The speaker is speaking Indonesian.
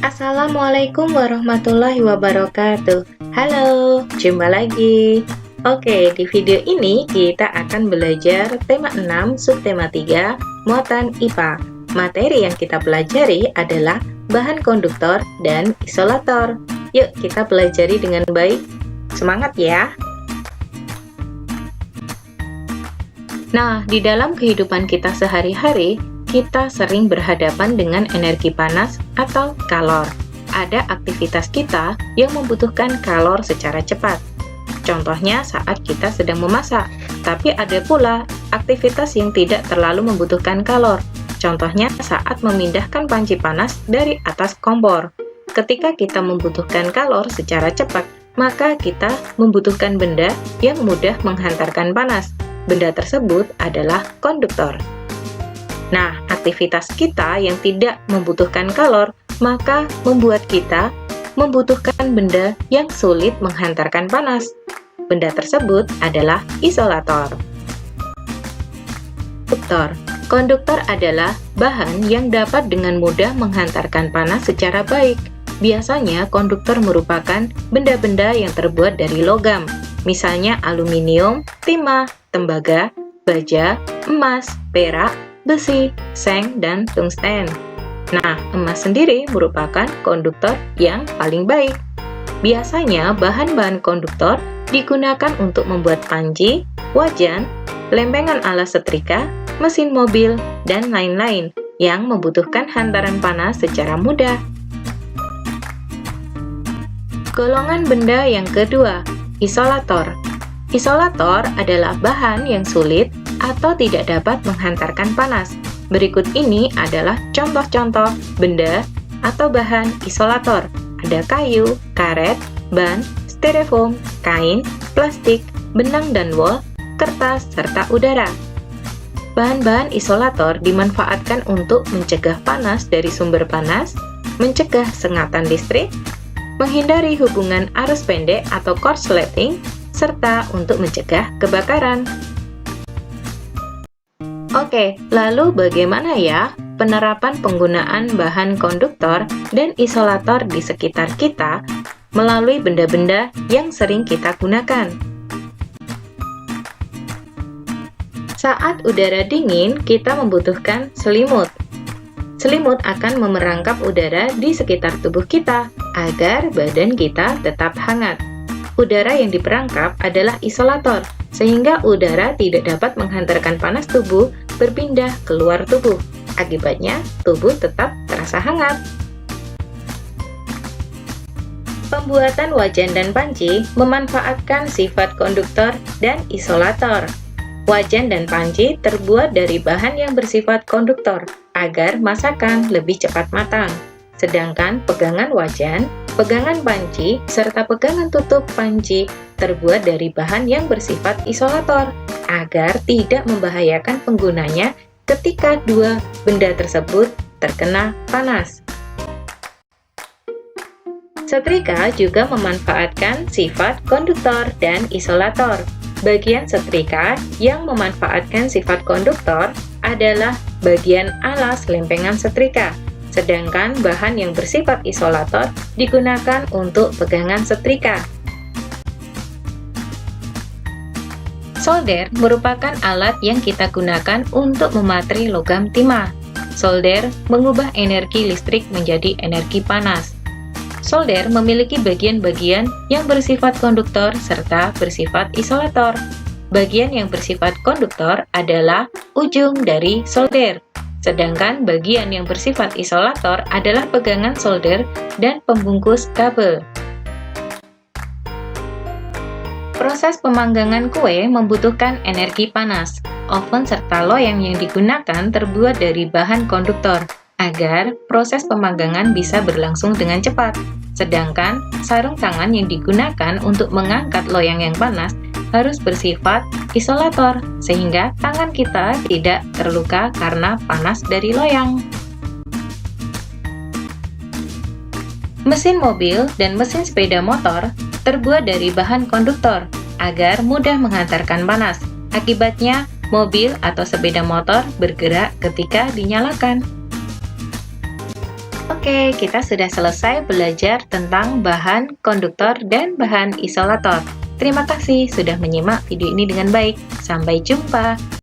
Assalamualaikum warahmatullahi wabarakatuh. Halo, jumpa lagi. Oke, di video ini kita akan belajar tema 6, subtema 3, muatan IPA. Materi yang kita pelajari adalah bahan konduktor dan isolator. Yuk, kita pelajari dengan baik. Semangat ya! Nah, di dalam kehidupan kita sehari-hari, kita sering berhadapan dengan energi panas atau kalor. Ada aktivitas kita yang membutuhkan kalor secara cepat. Contohnya saat kita sedang memasak, tapi ada pula aktivitas yang tidak terlalu membutuhkan kalor. Contohnya saat memindahkan panci panas dari atas kompor. Ketika kita membutuhkan kalor secara cepat, maka kita membutuhkan benda yang mudah menghantarkan panas. Benda tersebut adalah konduktor. Nah, aktivitas kita yang tidak membutuhkan kalor, maka membuat kita membutuhkan benda yang sulit menghantarkan panas. Benda tersebut adalah isolator. Konduktor. Konduktor adalah bahan yang dapat dengan mudah menghantarkan panas secara baik. Biasanya, konduktor merupakan benda-benda yang terbuat dari logam, misalnya aluminium, timah, tembaga, baja, emas, perak, besi, seng, dan tungsten. Nah, emas sendiri merupakan konduktor yang paling baik. Biasanya, bahan-bahan konduktor digunakan untuk membuat panci, wajan, lempengan alas setrika, mesin mobil, dan lain-lain yang membutuhkan hantaran panas secara mudah. Golongan benda yang kedua, isolator. Isolator adalah bahan yang sulit atau tidak dapat menghantarkan panas. Berikut ini adalah contoh-contoh benda atau bahan isolator. Ada kayu, karet, ban, styrofoam, kain, plastik, benang dan wol, kertas, serta udara. Bahan-bahan isolator dimanfaatkan untuk mencegah panas dari sumber panas, mencegah sengatan listrik, menghindari hubungan arus pendek atau korsleting, serta untuk mencegah kebakaran. Oke, lalu bagaimana ya penerapan penggunaan bahan konduktor dan isolator di sekitar kita melalui benda-benda yang sering kita gunakan? Saat udara dingin, kita membutuhkan selimut. Selimut akan memerangkap udara di sekitar tubuh kita agar badan kita tetap hangat. Udara yang diperangkap adalah isolator, sehingga udara tidak dapat menghantarkan panas tubuh berpindah keluar tubuh. Akibatnya, tubuh tetap terasa hangat. Pembuatan wajan dan panci memanfaatkan sifat konduktor dan isolator. Wajan dan panci terbuat dari bahan yang bersifat konduktor agar masakan lebih cepat matang. Sedangkan pegangan wajan, pegangan panci, serta pegangan tutup panci terbuat dari bahan yang bersifat isolator agar tidak membahayakan penggunanya ketika dua benda tersebut terkena panas. Setrika juga memanfaatkan sifat konduktor dan isolator. Bagian setrika yang memanfaatkan sifat konduktor adalah bagian alas lempengan setrika. Sedangkan bahan yang bersifat isolator digunakan untuk pegangan setrika. Solder merupakan alat yang kita gunakan untuk mematri logam timah. Solder mengubah energi listrik menjadi energi panas. Solder memiliki bagian-bagian yang bersifat konduktor serta bersifat isolator. Bagian yang bersifat konduktor adalah ujung dari solder. Sedangkan bagian yang bersifat isolator adalah pegangan solder dan pembungkus kabel. Proses pemanggangan kue membutuhkan energi panas. Oven serta loyang yang digunakan terbuat dari bahan konduktor, agar proses pemanggangan bisa berlangsung dengan cepat. Sedangkan sarung tangan yang digunakan untuk mengangkat loyang yang panas harus bersifat isolator, sehingga tangan kita tidak terluka karena panas dari loyang. Mesin mobil dan mesin sepeda motor terbuat dari bahan konduktor agar mudah menghantarkan panas. Akibatnya, mobil atau sepeda motor bergerak ketika dinyalakan. Oke, kita sudah selesai belajar tentang bahan konduktor dan bahan isolator. Terima kasih sudah menyimak video ini dengan baik. Sampai jumpa.